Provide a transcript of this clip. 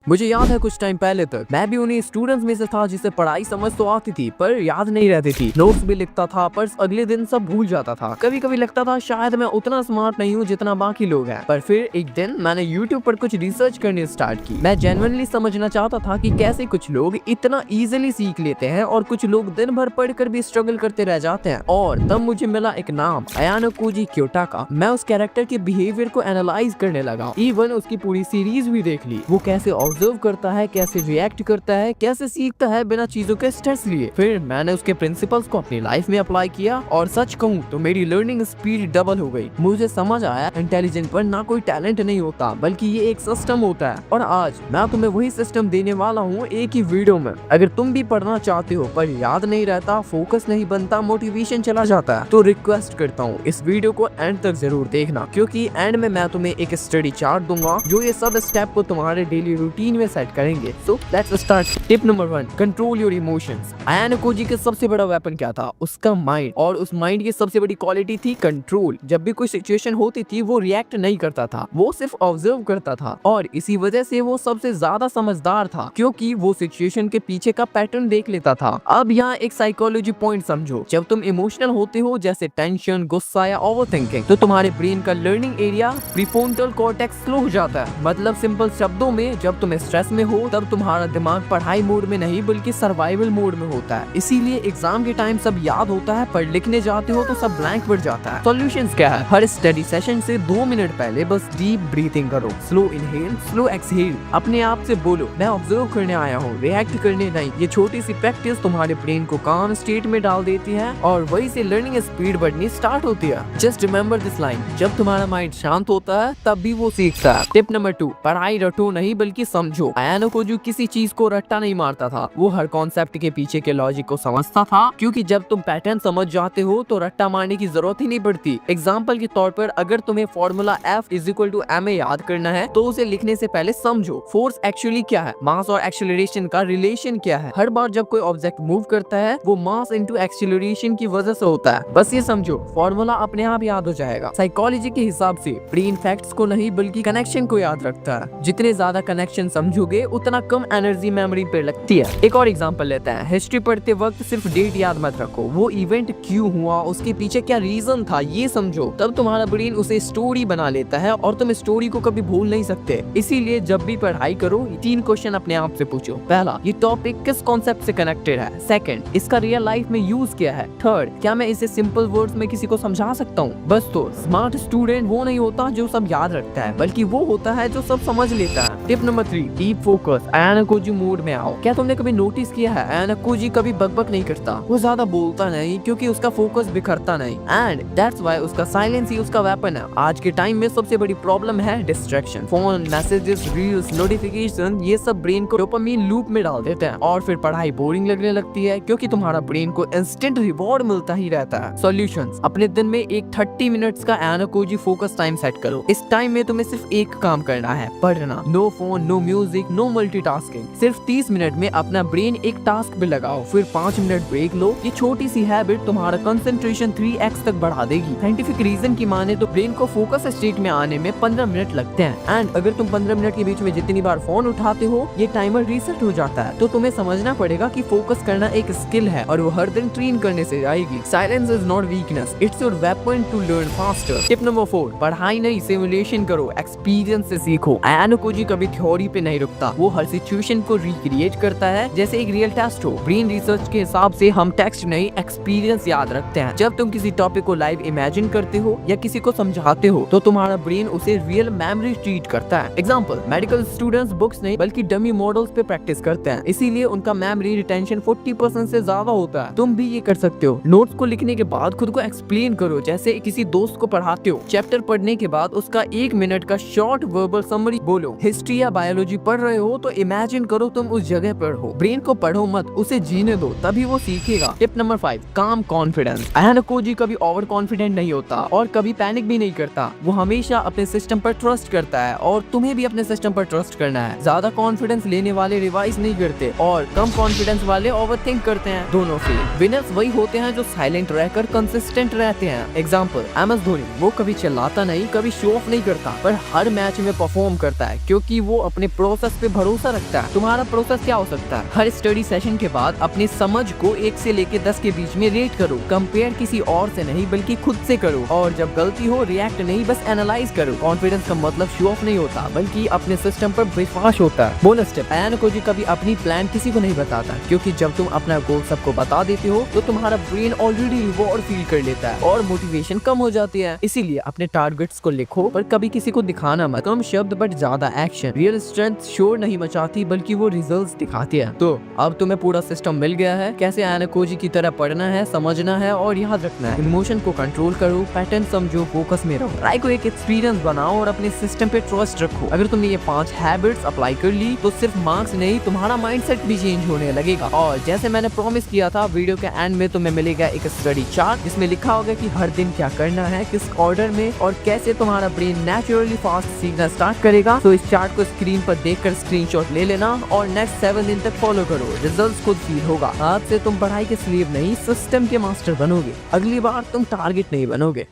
मुझे याद है कुछ टाइम पहले तक मैं भी उन्हीं स्टूडेंट्स में से था जिसे पढ़ाई समझ तो आती थी पर याद नहीं रहती थी। नोट्स भी लिखता था पर अगले दिन सब भूल जाता था। कभी कभी लगता था शायद मैं उतना स्मार्ट नहीं हूँ जितना बाकी लोग हैं। पर फिर एक दिन मैंने YouTube पर कुछ रिसर्च करनी स्टार्ट की। मैं जेन्युइनली समझना चाहता था कि कैसे कुछ लोग इतना इजीली सीख लेते हैं और कुछ लोग दिन भर पढ़कर भी स्ट्रगल करते रह जाते हैं। और तब मुझे मिला एक नाम, अयानो कोजी क्योटाका। मैं उस कैरेक्टर के बिहेवियर को एनालाइज करने लगा, इवन उसकी पूरी सीरीज भी देख ली। वो कैसे ऑब्जर्व करता है, कैसे रिएक्ट करता है, कैसे सीखता है बिना चीजों के स्ट्रेस लिए। फिर मैंने उसके प्रिंसिपल्स को अपनी लाइफ में अप्लाई किया और सच कहूँ तो मेरी लर्निंग स्पीड डबल हो गई। मुझे समझ आया इंटेलिजेंट पर ना कोई टैलेंट नहीं होता बल्कि ये एक सिस्टम होता है। और आज मैं तुम्हें वही सिस्टम देने वाला हूँ एक ही वीडियो में। अगर तुम भी पढ़ना चाहते हो पर याद नहीं रहता, फोकस नहीं बनता, मोटिवेशन चला जाता है, तो रिक्वेस्ट करता हूँ इस वीडियो को एंड तक जरूर देखना, क्योंकि एंड में मैं तुम्हें एक स्टडी चार्ट दूंगा जो ये सब स्टेप को तुम्हारे डेली रूटीन में सेट करेंगे। So let's start. Tip number 1, control your emotions. Ayanokoji का सबसे बड़ा वेपन क्या था? उसका माइंड। और उस माइंड की सबसे बड़ी क्वालिटी थी कंट्रोल। जब भी कोई सिचुएशन होती थी वो रिएक्ट नहीं करता था, वो सिर्फ ऑब्जर्व करता था। और इसी वजह से वो सबसे ज्यादा समझदार था, क्योंकि वो सिचुएशन के पीछे का पैटर्न देख लेता था। अब यहाँ एक साइकोलॉजी पॉइंट समझो। जब तुम इमोशनल होते हो, जैसे टेंशन, गुस्सा या ओवरथिंकिंग, तो तुम्हारे ब्रेन का learning area prefrontal cortex slow हो जाता है। मतलब सिंपल शब्दों में, जब तुम स्ट्रेस में हो तब तुम्हारा दिमाग पढ़ाई मोड में नहीं बल्कि सर्वाइवल मोड में होता है। इसीलिए एग्जाम के टाइम सब याद होता है पर लिखने जाते हो तो सब ब्लैंक पड़ जाता है। सॉल्यूशंस क्या है? हर स्टडी सेशन से 2 मिनट पहले बस डीप ब्रीथिंग करो, स्लो इनहेल, स्लो एक्सहेल। अपने आप से बोलो मैं ऑब्जर्व करने आया हूँ, रिएक्ट करने नहीं। ये छोटी सी प्रैक्टिस तुम्हारे ब्रेन को काम स्टेट में डाल देती है और वही से लर्निंग स्पीड बढ़नी स्टार्ट होती है। जस्ट रिमेंबर दिस लाइन, जब तुम्हारा माइंड शांत होता है तब भी वो सीखता है। टिप नंबर 2, पढ़ाई रटो नहीं बल्कि समझो। अयानो कोजी किसी चीज को रट्टा नहीं मारता था, वो हर कॉन्सेप्ट के पीछे के लॉजिक को समझता था, क्योंकि जब तुम पैटर्न समझ जाते हो तो रट्टा मारने की जरूरत ही नहीं पड़ती। एग्जाम्पल के तौर पर अगर तुम्हें फॉर्मूला F=ma याद करना है तो उसे लिखने से पहले समझो फोर्स एक्चुअली क्या है, मास और एक्सेलरेशन का रिलेशन क्या है। हर बार जब कोई ऑब्जेक्ट मूव करता है वो मास इनटू एक्सेलरेशन की वजह से होता है। बस ये समझो, फॉर्मूला अपने आप याद हो जाएगा। साइकोलॉजी के हिसाब से ब्रेन फैक्ट्स को नहीं बल्कि कनेक्शन को याद रखता है। जितने ज्यादा कनेक्शन समझोगे उतना कम एनर्जी मेमोरी पे लगती है। एक और एग्जांपल लेते हैं। हिस्ट्री पढ़ते वक्त सिर्फ डेट याद मत रखो, वो इवेंट क्यों हुआ, उसके पीछे क्या रीजन था ये समझो। तब तुम्हारा ब्रेन उसे स्टोरी बना लेता है और तुम स्टोरी को कभी भूल नहीं सकते। इसीलिए जब भी पढ़ाई करो 3 क्वेश्चन अपने आप से पूछो। पहला, ये टॉपिक किस कॉन्सेप्ट से कनेक्टेड है? सेकंड, इसका रियल लाइफ में यूज क्या है? थर्ड, क्या मैं इसे सिंपल वर्ड्स में किसी को समझा सकता हूँ? बस तो स्मार्ट स्टूडेंट वो नहीं होता जो सब याद रखता है, बल्कि वो होता है जो सब समझ लेता है। Tip number 3, deep focus. Ayanokoji mood में आओ। क्या तुमने कभी नोटिस किया है अयानो कोजी कभी बकबक नहीं करता, वो ज्यादा बोलता नहीं क्योंकि उसका फोकस बिखरता नहीं। एंड दैट्स व्हाई उसका साइलेंस ही उसका वेपन है। आज के टाइम में सबसे बड़ी प्रॉब्लम है distraction. Phone, messages, reels, notification, ये सब ब्रेन को डोपामाइन लूप में डाल देते हैं और फिर पढ़ाई बोरिंग लगने लगती है, क्योंकि तुम्हारा ब्रेन को इंस्टेंट रिवॉर्ड मिलता ही रहता है। सॉल्यूशंस, अपने दिन में एक 30 मिनट्स का Ayanokoji focus time set करो। इस टाइम में तुम्हें सिर्फ एक काम करना है, पढ़ना। No phone, no music, no multitasking. सिर्फ 30 मिनट में अपना ब्रेन एक टास्क पे लगाओ, फिर 5 मिनट ब्रेक लो। ये छोटी सी हैबिट तुम्हारा कंसंट्रेशन 3x तक बढ़ा देगी। साइंटिफिक रीजन की माने तो ब्रेन को फोकस स्टेट में आने में 15 मिनट लगते हैं। एंड अगर तुम 15 मिनट के बीच में जितनी बार फोन उठाते हो ये टाइमर रीसेट हो जाता है। तो तुम्हें समझना पड़ेगा कि फोकस करना एक स्किल है और वो हर दिन ट्रेन करने से आएगी। Silence is not weakness, it's your weapon to learn faster. Tip number 4, पढ़ाई नहीं सिमुलेशन करो, एक्सपीरियंस से सीखो। अयानो कोजी कभी थ्योरी पे नहीं रुकता, वो हर सिचुएशन को रिक्रिएट करता है जैसे एक रियल टेस्ट हो। ब्रेन रिसर्च के हिसाब से हम टेक्स्ट नहीं एक्सपीरियंस याद रखते हैं। जब तुम किसी टॉपिक को लाइव इमेजिन करते हो या किसी को समझाते हो तो तुम्हारा ब्रेन उसे रियल मेमोरी ट्रीट करता है। एग्जांपल, मेडिकल स्टूडेंट्स बुक्स नहीं बल्कि डमी मॉडल्स पे प्रैक्टिस करते हैं, इसीलिए उनका मेमोरी रिटेंशन 40% से ज्यादा होता है। तुम भी ये कर सकते हो। नोट्स को लिखने के बाद खुद को एक्सप्लेन करो, जैसे किसी दोस्त को पढ़ाते हो। चैप्टर पढ़ने के बाद उसका 1 मिनट का शॉर्ट वर्बल समरी बोलो। हिस्ट्री या बायोलॉजी पढ़ रहे हो तो इमेजिन करो तुम उस जगह पर हो। ब्रेन को पढ़ो मत, उसे जीने दो, तभी वो सीखेगा। टिप नंबर 5, काम कॉन्फिडेंस। अयानो कोजी कभी ओवर कॉन्फिडेंट नहीं होता और कभी पैनिक भी नहीं करता। वो हमेशा अपने सिस्टम पर ट्रस्ट करता है और तुम्हें भी अपने सिस्टम पर ट्रस्ट करना है। ज्यादा कॉन्फिडेंस लेने वाले रिवाइज नहीं करते और कम कॉन्फिडेंस वाले ओवरथिंक करते हैं। दोनों से विनर्स वही होते हैं जो साइलेंट रहकर कंसिस्टेंट रहते हैं। एग्जांपल, MS धोनी, वो कभी चिल्लाता नहीं, कभी शो ऑफ नहीं करता, पर हर मैच में परफॉर्म करता है क्योंकि वो अपने प्रोसेस पे भरोसा रखता है। तुम्हारा प्रोसेस क्या हो सकता है? हर स्टडी सेशन के बाद अपनी समझ को 1 से लेके 10 के बीच में रेट करो। कंपेयर किसी और से नहीं बल्कि खुद से करो, और जब गलती हो रिएक्ट नहीं बस एनालाइज करो। कॉन्फिडेंस का मतलब शो ऑफ नहीं होता बल्कि अपने सिस्टम पर विश्वास होता है। बोनस टिप, आयान कोजी कभी अपनी प्लान किसी को नहीं बताता, क्योंकि जब तुम अपना गोल सबको बता देते हो तो तुम्हारा ब्रेन ऑलरेडी रिवॉर्ड फील कर लेता है और मोटिवेशन कम हो जाती है। इसीलिए अपने टारगेट्स को लिखो पर कभी किसी को दिखाना मत। कम शब्द बट ज्यादा एक्शन। रियल स्ट्रेंथ शोर नहीं मचाती बल्कि वो रिजल्ट्स दिखाती है। तो अब तुम्हें पूरा सिस्टम मिल गया है, कैसे आयान कोजी की तरह पढ़ना है, समझना है और याद रखना है। इमोशन को कंट्रोल करो, पैटर्न समझो, फोकस में रहो। ट्राई को एक एक्सपीरियंस बनाओ और अपने सिस्टम पे ट्रस्ट रखो। अगर तुमने ये 5 हैबिट्स अप्लाई कर ली तो सिर्फ मार्क्स नहीं, तुम्हारा माइंडसेट भी चेंज होने लगेगा। और जैसे मैंने प्रॉमिस किया था, वीडियो के एंड में तुम्हें मिलेगा एक स्टडी चार्ट जिसमें लिखा होगा कि हर दिन क्या करना है, किस ऑर्डर में और कैसे तुम्हारा ब्रेन नेचुरली फास्ट सीखना स्टार्ट करेगा। तो इस चार्ट को स्क्रीन पर देखकर स्क्रीनशॉट ले लेना और नेक्स्ट 7 दिन तक फॉलो करो। रिजल्ट्स खुद फील होगा। आज से तुम पढ़ाई के स्लीव नहीं, सिस्टम के मास्टर बनोगे। अगली बार तुम टारगेट नहीं बनोगे।